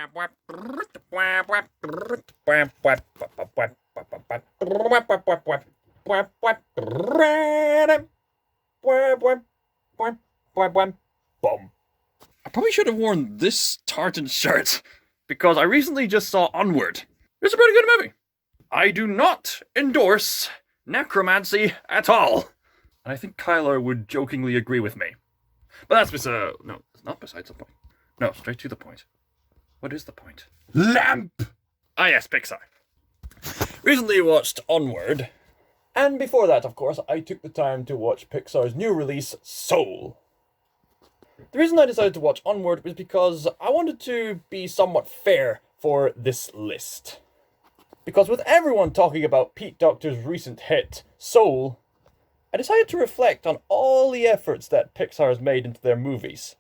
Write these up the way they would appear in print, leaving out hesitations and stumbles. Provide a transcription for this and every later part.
I probably should have worn this tartan shirt, because I recently just saw Onward. It's a pretty good movie. I do not endorse necromancy at all. And I think Kyler would jokingly agree with me. But that's no, it's not besides the point. No, straight to the point. What is the point? Lamp! Ah yes, Pixar. Recently watched Onward. And before that, of course, I took the time to watch Pixar's new release, Soul. The reason I decided to watch Onward was because I wanted to be somewhat fair for this list. Because with everyone talking about Pete Docter's recent hit, Soul, I decided to reflect on all the efforts that Pixar has made into their movies.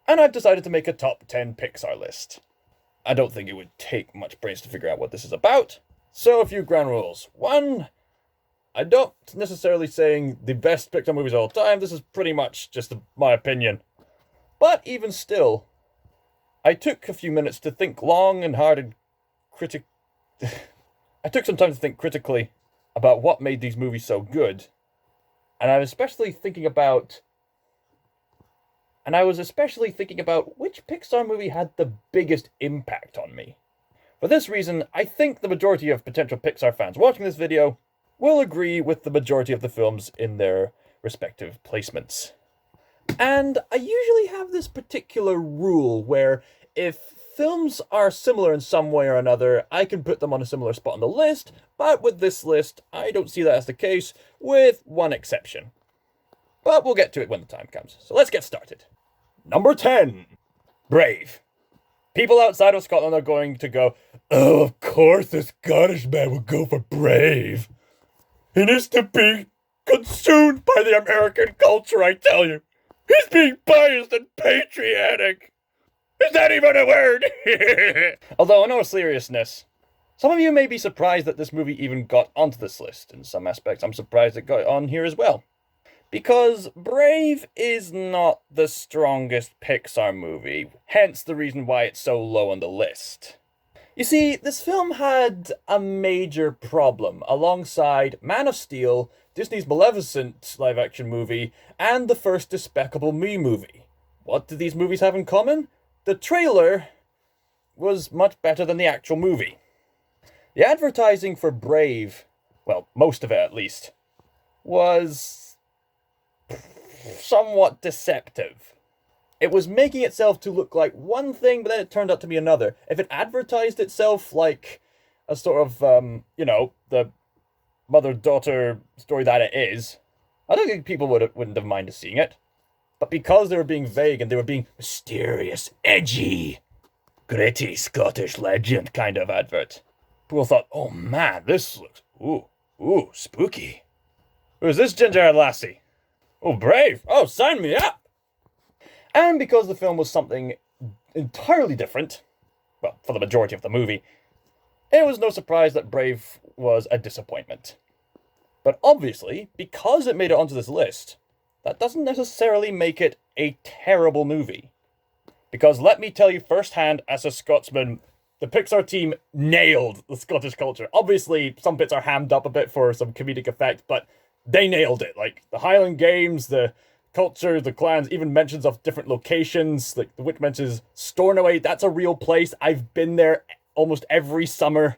And I've decided to make a top 10 Pixar list. I don't think it would take much brains to figure out what this is about. So a few ground rules. 1, I don't necessarily saying the best Pixar movies of all time. This is pretty much just my opinion. But even still, I took a few minutes to think long and hard and I took some time to think critically about what made these movies so good. And I was especially thinking about which Pixar movie had the biggest impact on me. For this reason, I think the majority of potential Pixar fans watching this video will agree with the majority of the films in their respective placements. And I usually have this particular rule where if films are similar in some way or another, I can put them on a similar spot on the list, but with this list, I don't see that as the case, with one exception. But we'll get to it when the time comes. So let's get started. Number 10. Brave. People outside of Scotland are going to go, oh, of course the Scottish man would go for Brave. He needs to be consumed by the American culture, I tell you. He's being biased and patriotic. Is that even a word? Although, in all seriousness, some of you may be surprised that this movie even got onto this list. In some aspects, I'm surprised it got on here as well. Because Brave is not the strongest Pixar movie, hence the reason why it's so low on the list. You see, this film had a major problem alongside Man of Steel, Disney's Maleficent live-action movie, and the first Despicable Me movie. What did these movies have in common? The trailer was much better than the actual movie. The advertising for Brave, well, most of it at least, was somewhat deceptive. It was making itself to look like one thing, but then it turned out to be another. If it advertised itself like a sort of, the mother-daughter story that it is, I don't think people wouldn't have minded seeing it. But because they were being vague and they were being mysterious, edgy, gritty Scottish legend kind of advert, people thought, oh man, this looks, ooh, spooky. Who's this ginger lassie? Oh, Brave. Oh, sign me up. And because the film was something entirely different, well, for the majority of the movie, it was no surprise that Brave was a disappointment. But obviously, because it made it onto this list, that doesn't necessarily make it a terrible movie. Because let me tell you firsthand, as a Scotsman, the Pixar team nailed the Scottish culture. Obviously, some bits are hammed up a bit for some comedic effect, but they nailed it. Like, the Highland Games, the culture, the clans, even mentions of different locations. Like, the witch mentions Stornoway, that's a real place. I've been there almost every summer.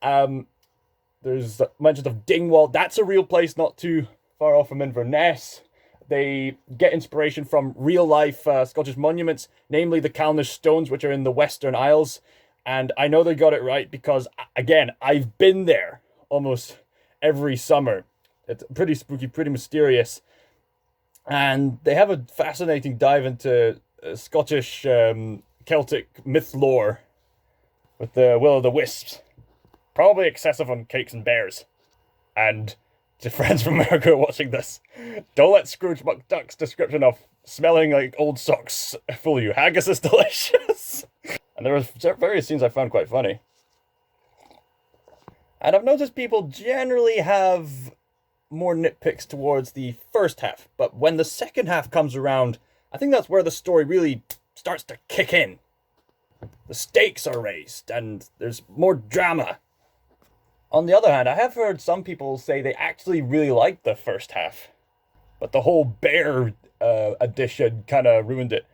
There's mentions of Dingwall, that's a real place not too far off from Inverness. They get inspiration from real-life Scottish monuments, namely the Calnish Stones, which are in the Western Isles. And I know they got it right because, again, I've been there almost every summer. It's pretty spooky, pretty mysterious. And they have a fascinating dive into Scottish Celtic myth lore with the Will-o'-the-Wisps. Probably excessive on cakes and bears. And to friends from America watching this, don't let Scrooge McDuck's description of smelling like old socks fool you. Haggis is delicious. And there were various scenes I found quite funny. And I've noticed people generally have more nitpicks towards the first half, but when the second half comes around, I think that's where the story really starts to kick in. The stakes are raised, and there's more drama. On the other hand, I have heard some people say they actually really liked the first half, but the whole bear edition kind of ruined it.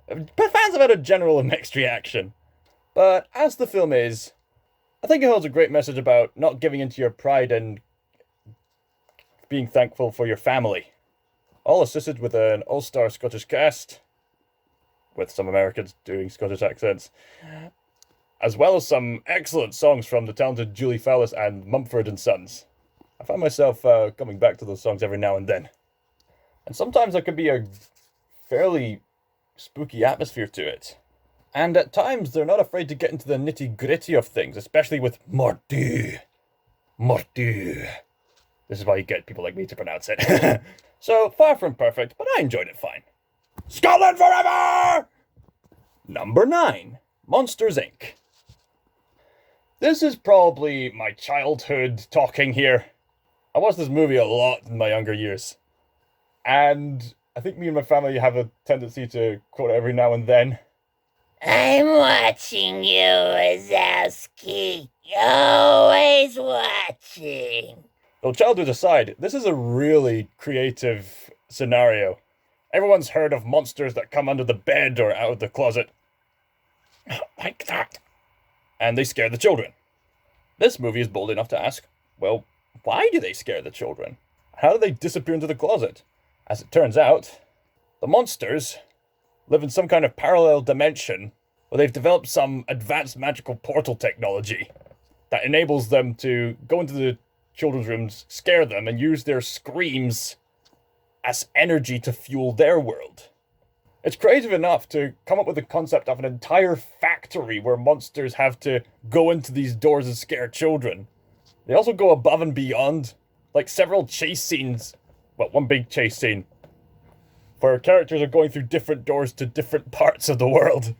But fans have had a general mixed reaction. But as the film is, I think it holds a great message about not giving into your pride and being thankful for your family. All assisted with an all-star Scottish cast, with some Americans doing Scottish accents, as well as some excellent songs from the talented Julie Fowlis and Mumford & Sons. I find myself coming back to those songs every now and then. And sometimes there can be a fairly spooky atmosphere to it. And at times, they're not afraid to get into the nitty-gritty of things, especially with Mordu. Mordu. This is why you get people like me to pronounce it. So, far from perfect, but I enjoyed it fine. Scotland forever! Number 9. Monsters, Inc. This is probably my childhood talking here. I watched this movie a lot in my younger years. And I think me and my family have a tendency to quote it every now and then. I'm watching you, Wazowski. Always watching. Well, childhood aside, this is a really creative scenario. Everyone's heard of monsters that come under the bed or out of the closet. Like that. And they scare the children. This movie is bold enough to ask, well, why do they scare the children? How do they disappear into the closet? As it turns out, the monsters live in some kind of parallel dimension where they've developed some advanced magical portal technology that enables them to go into the children's rooms, scare them, and use their screams as energy to fuel their world. It's creative enough to come up with the concept of an entire factory where monsters have to go into these doors and scare children. They also go above and beyond, like several chase scenes. Well, one big chase scene where characters are going through different doors to different parts of the world.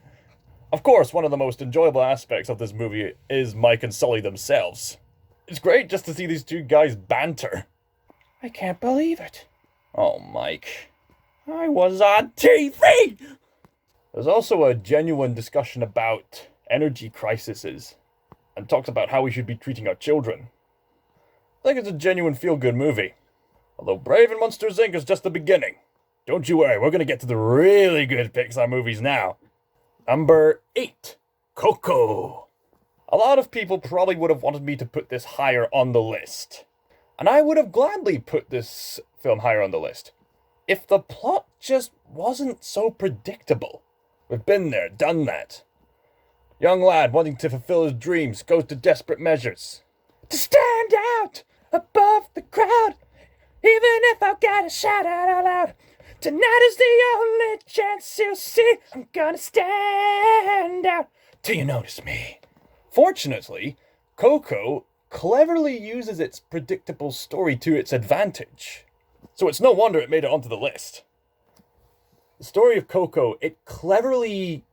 Of course, one of the most enjoyable aspects of this movie is Mike and Sully themselves. It's great just to see these two guys banter. I can't believe it. Oh, Mike. I was on TV! There's also a genuine discussion about energy crises and talks about how we should be treating our children. I think it's a genuine feel-good movie. Although Brave and Monsters, Inc. is just the beginning. Don't you worry, we're going to get to the really good Pixar movies now. Number 8. Coco. A lot of people probably would have wanted me to put this higher on the list. And I would have gladly put this film higher on the list if the plot just wasn't so predictable. We've been there, done that. Young lad wanting to fulfill his dreams goes to desperate measures to stand out above the crowd, even if I've got to shout out loud. Tonight is the only chance you'll see. I'm gonna stand out till you notice me. Fortunately, Coco cleverly uses its predictable story to its advantage. So it's no wonder it made it onto the list. The story of Coco, it cleverly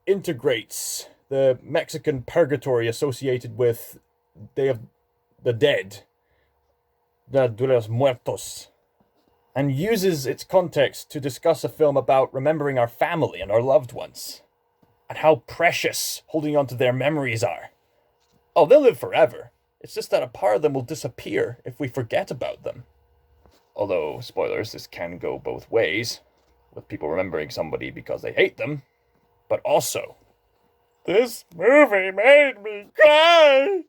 integrates the Mexican purgatory associated with Day of the Dead, Dia de los Muertos, and uses its context to discuss a film about remembering our family and our loved ones, and how precious holding on to their memories are. Oh, they'll live forever. It's just that a part of them will disappear if we forget about them. Although, spoilers, this can go both ways, with people remembering somebody because they hate them, but also, this movie made me cry!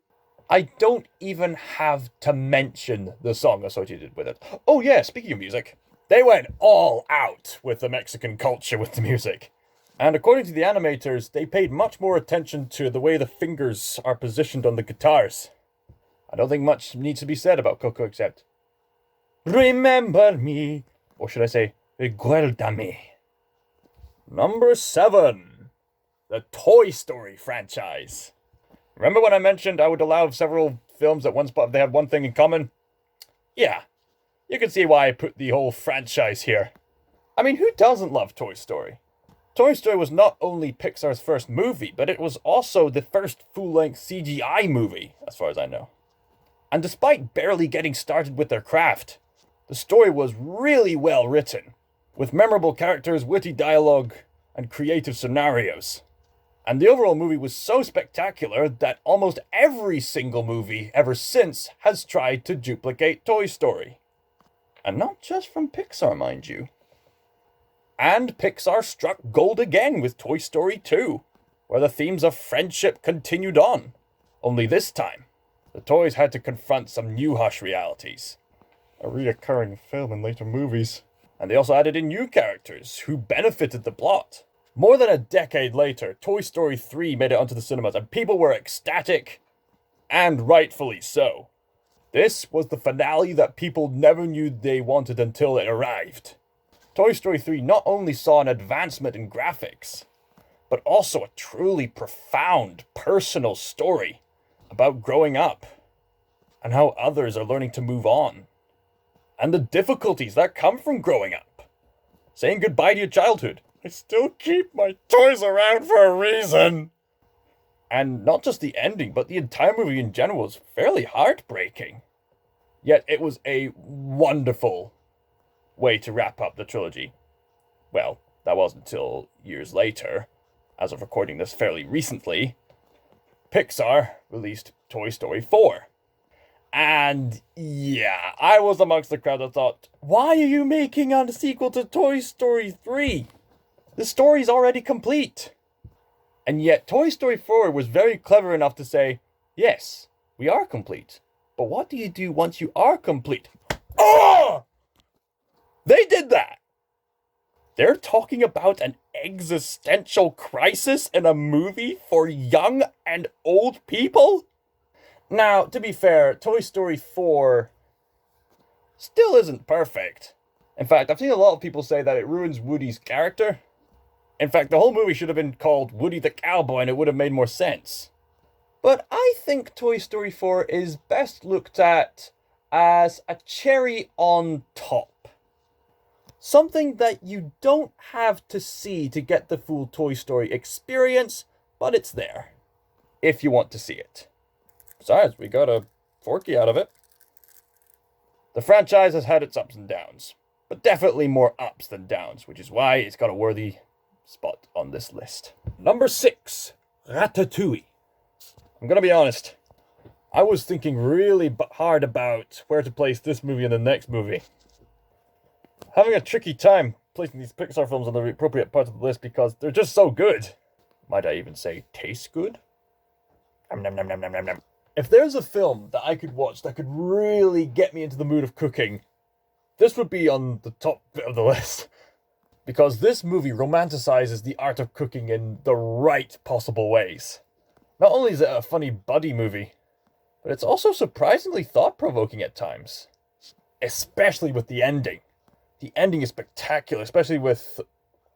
I don't even have to mention the song associated with it. Oh yeah, speaking of music, they went all out with the Mexican culture with the music. And according to the animators, they paid much more attention to the way the fingers are positioned on the guitars. I don't think much needs to be said about Coco except, remember me, or should I say, recuérdame. Number 7, the Toy Story franchise. Remember when I mentioned I would allow several films at one spot if they had one thing in common? Yeah, you can see why I put the whole franchise here. I mean, who doesn't love Toy Story? Toy Story was not only Pixar's first movie, but it was also the first full-length CGI movie, as far as I know. And despite barely getting started with their craft, the story was really well written, with memorable characters, witty dialogue, and creative scenarios. And the overall movie was so spectacular that almost every single movie ever since has tried to duplicate Toy Story. And not just from Pixar, mind you. And Pixar struck gold again with Toy Story 2, where the themes of friendship continued on. Only this time, the toys had to confront some new harsh realities. A reoccurring film in later movies. And they also added in new characters who benefited the plot. More than a decade later, Toy Story 3 made it onto the cinemas and people were ecstatic, and rightfully so. This was the finale that people never knew they wanted until it arrived. Toy Story 3 not only saw an advancement in graphics, but also a truly profound, personal story about growing up and how others are learning to move on, and the difficulties that come from growing up. Saying goodbye to your childhood. I still keep my toys around for a reason. And not just the ending, but the entire movie in general was fairly heartbreaking. Yet it was a wonderful way to wrap up the trilogy. Well, that wasn't until years later, as of recording this fairly recently, Pixar released Toy Story 4. And yeah, I was amongst the crowd that thought, why are you making a sequel to Toy Story 3? The story's already complete. And yet Toy Story 4 was very clever enough to say, yes, we are complete. But what do you do once you are complete? Oh! They did that! They're talking about an existential crisis in a movie for young and old people? Now, to be fair, Toy Story 4 still isn't perfect. In fact, I've seen a lot of people say that it ruins Woody's character. In fact, the whole movie should have been called Woody the Cowboy and it would have made more sense. But I think Toy Story 4 is best looked at as a cherry on top. Something that you don't have to see to get the full Toy Story experience, but it's there, if you want to see it. Besides, we got a Forky out of it. The franchise has had its ups and downs, but definitely more ups than downs, which is why it's got a worthy spot on this list. Number 6, Ratatouille. I'm gonna be honest, I was thinking really hard about where to place this movie and the next movie. Having a tricky time placing these Pixar films on the appropriate part of the list because they're just so good. Might I even say taste good? Nom, nom, nom, nom, nom, nom, nom. If there's a film that I could watch that could really get me into the mood of cooking, this would be on the top bit of the list. Because this movie romanticizes the art of cooking in the right possible ways. Not only is it a funny buddy movie, but it's also surprisingly thought-provoking at times. Especially with the ending. The ending is spectacular, especially with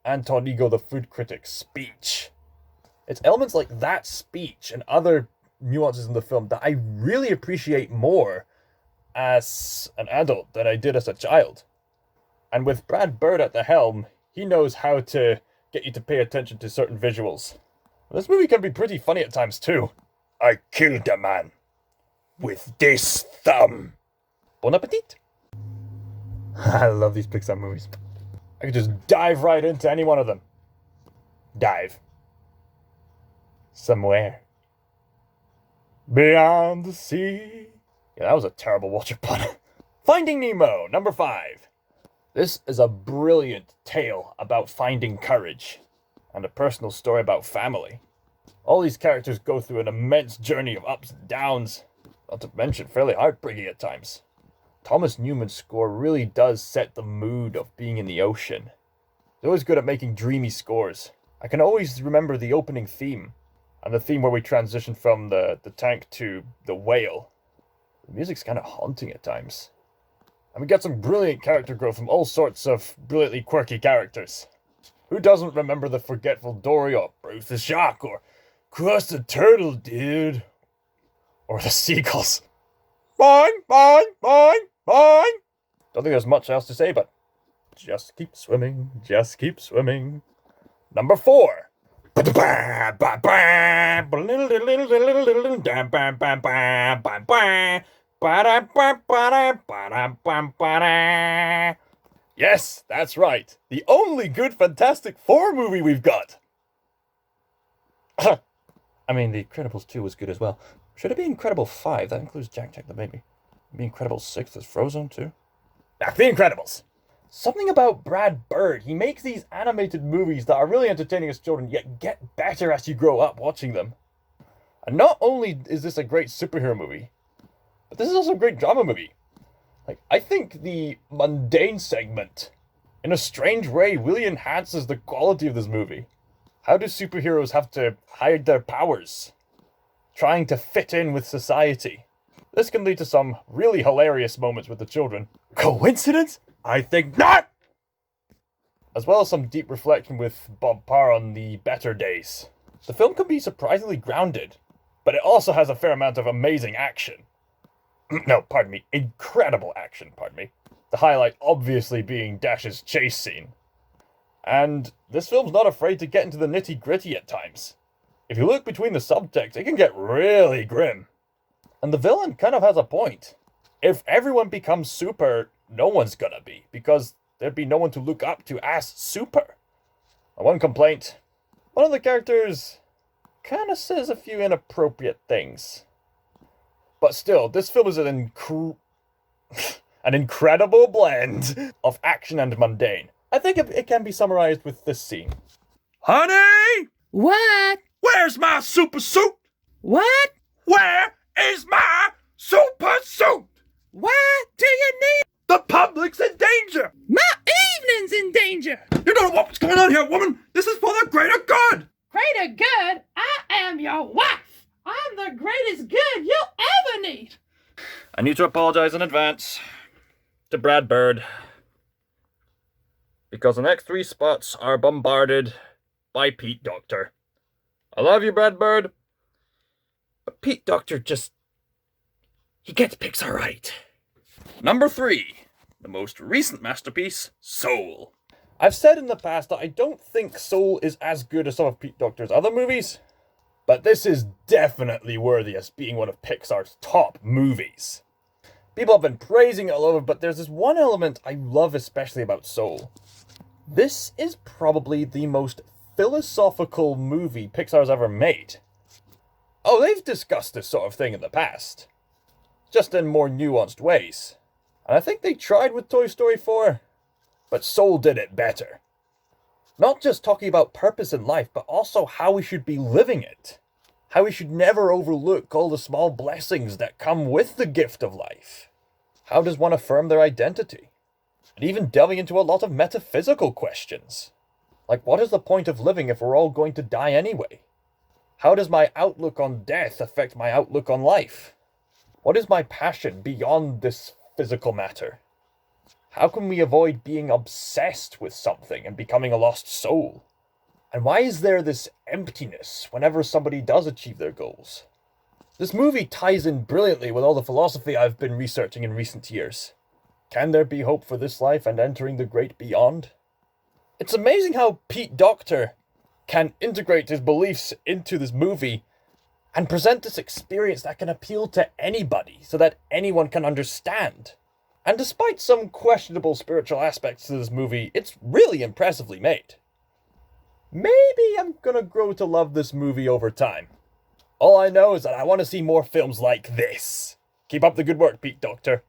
Anton Ego, the food critic's speech. It's elements like that speech and other nuances in the film that I really appreciate more as an adult than I did as a child. And with Brad Bird at the helm, he knows how to get you to pay attention to certain visuals. This movie can be pretty funny at times too. I killed a man with this thumb. Bon appetit. I love these Pixar movies. I could just dive right into any one of them. Dive. Somewhere. Beyond the sea. Yeah, that was a terrible Watcher pun. Finding Nemo, number 5. This is a brilliant tale about finding courage, and a personal story about family. All these characters go through an immense journey of ups and downs, not to mention fairly heartbreaking at times. Thomas Newman's score really does set the mood of being in the ocean. He's always good at making dreamy scores. I can always remember the opening theme, and the theme where we transition from the tank to the whale. The music's kind of haunting at times. And we get some brilliant character growth from all sorts of brilliantly quirky characters. Who doesn't remember the forgetful Dory, or Bruce the Shark, or Crust the Turtle, dude? Or the seagulls. Boing, boing, boing, boing! Don't think there's much else to say, but just keep swimming, just keep swimming. Number 4. Yes, that's right. The only good Fantastic Four movie we've got. I mean, The Incredibles 2 was good as well. Should it be Incredible 5? That includes Jack Jack the Baby. Maybe Incredible 6 is Frozen too? Back to The Incredibles! Something about Brad Bird. He makes these animated movies that are really entertaining as children, yet get better as you grow up watching them. And not only is this a great superhero movie, but this is also a great drama movie. Like, I think the mundane segment, in a strange way, really enhances the quality of this movie. How do superheroes have to hide their powers? Trying to fit in with society. This can lead to some really hilarious moments with the children. Coincidence? I think not! As well as some deep reflection with Bob Parr on the better days. The film can be surprisingly grounded, but it also has a fair amount of amazing action. No, pardon me, incredible action, pardon me. The highlight obviously being Dash's chase scene. And this film's not afraid to get into the nitty-gritty at times. If you look between the subtext, it can get really grim. And the villain kind of has a point. If everyone becomes super, no one's gonna be, because there'd be no one to look up to as super. One complaint, one of the characters kind of says a few inappropriate things. But still, this film is an incredible blend of action and mundane. I think it can be summarized with this scene. Honey! What? Where's my super suit? What? Where is my super suit? What do you need? The public's in danger! My evening's in danger! You don't know what's going on here, woman! This is for the greater good! Greater good? I am your wife! I'm the greatest good you'll ever need! I need to apologize in advance to Brad Bird, because the next 3 spots are bombarded by Pete Docter. I love you, Brad Bird, but Pete Docter he gets Pixar right. Number 3, the most recent masterpiece, Soul. I've said in the past that I don't think Soul is as good as some of Pete Docter's other movies, but this is definitely worthy as being one of Pixar's top movies. People have been praising it all over, but there's this one element I love especially about Soul. This is probably the most philosophical movie Pixar's ever made. Oh, they've discussed this sort of thing in the past, just in more nuanced ways. And I think they tried with Toy Story 4, but Soul did it better. Not just talking about purpose in life, but also how we should be living it. How we should never overlook all the small blessings that come with the gift of life. How does one affirm their identity? And even delving into a lot of metaphysical questions. Like, what is the point of living if we're all going to die anyway? How does my outlook on death affect my outlook on life? What is my passion beyond this physical matter? How can we avoid being obsessed with something and becoming a lost soul? And why is there this emptiness whenever somebody does achieve their goals? This movie ties in brilliantly with all the philosophy I've been researching in recent years. Can there be hope for this life and entering the great beyond? It's amazing how Pete Docter can integrate his beliefs into this movie and present this experience that can appeal to anybody so that anyone can understand. And despite some questionable spiritual aspects to this movie, it's really impressively made. Maybe I'm gonna grow to love this movie over time. All I know is that I want to see more films like this. Keep up the good work, Pete Docter.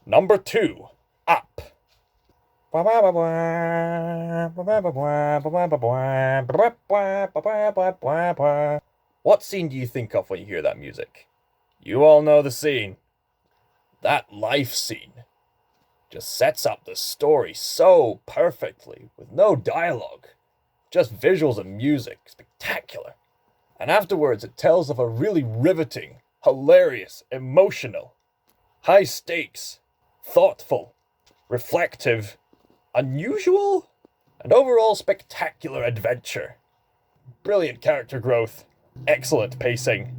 Number 2, Up. What scene do you think of when you hear that music? You all know the scene. That life scene just sets up the story so perfectly, with no dialogue, just visuals and music, spectacular. And afterwards it tells of a really riveting, hilarious, emotional, high stakes, thoughtful, reflective, unusual, and overall spectacular adventure. Brilliant character growth, excellent pacing.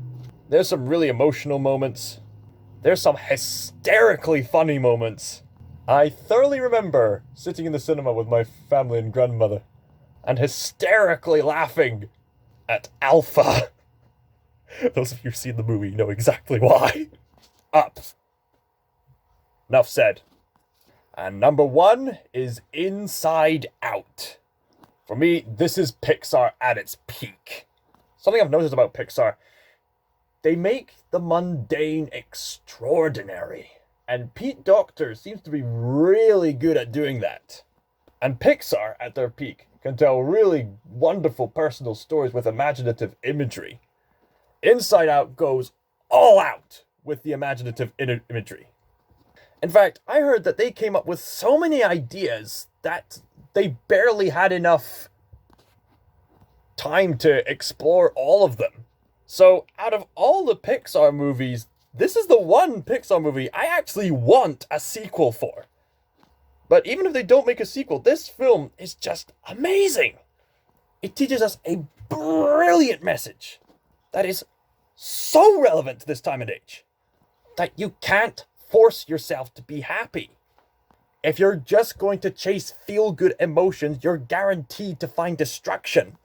There's some really emotional moments. There's some hysterically funny moments. I thoroughly remember sitting in the cinema with my family and grandmother and hysterically laughing at Alpha. Those of you who've seen the movie know exactly why. Up. Enough said. And number 1 is Inside Out. For me, this is Pixar at its peak. Something I've noticed about Pixar, they make the mundane extraordinary. And Pete Docter seems to be really good at doing that. And Pixar, at their peak, can tell really wonderful personal stories with imaginative imagery. Inside Out goes all out with the imaginative imagery. In fact, I heard that they came up with so many ideas that they barely had enough time to explore all of them. So, out of all the Pixar movies, this is the one Pixar movie I actually want a sequel for. But even if they don't make a sequel, this film is just amazing. It teaches us a brilliant message that is so relevant to this time and age. That you can't force yourself to be happy. If you're just going to chase feel-good emotions, you're guaranteed to find destruction.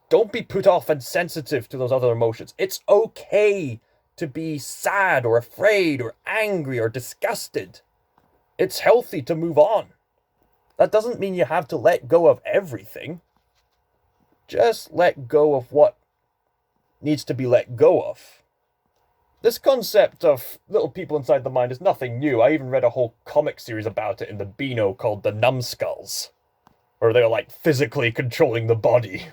Don't be put off and sensitive to those other emotions. It's okay to be sad or afraid or angry or disgusted. It's healthy to move on. That doesn't mean you have to let go of everything. Just let go of what needs to be let go of. This concept of little people inside the mind is nothing new. I even read a whole comic series about it in the Beano called The Numbskulls, where they're like physically controlling the body.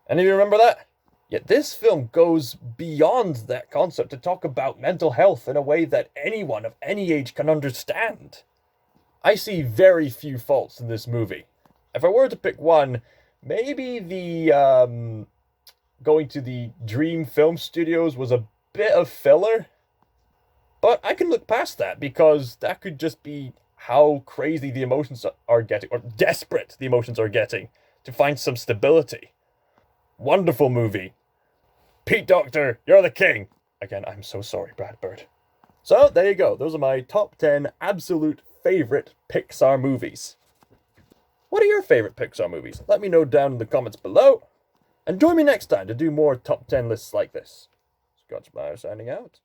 Any of you remember that? Yet this film goes beyond that concept to talk about mental health in a way that anyone of any age can understand. I see very few faults in this movie. If I were to pick one, maybe the going to the Dream Film Studios was a bit of filler. But I can look past that because that could just be how crazy the emotions are getting, or desperate the emotions are getting, to find some stability. Wonderful movie. Pete Docter, you're the king. Again, I'm so sorry, Brad Bird. So, there you go. Those are my top 10 absolute favorite Pixar movies. What are your favorite Pixar movies? Let me know down in the comments below. And join me next time to do more top 10 lists like this. Scotch Meyer signing out.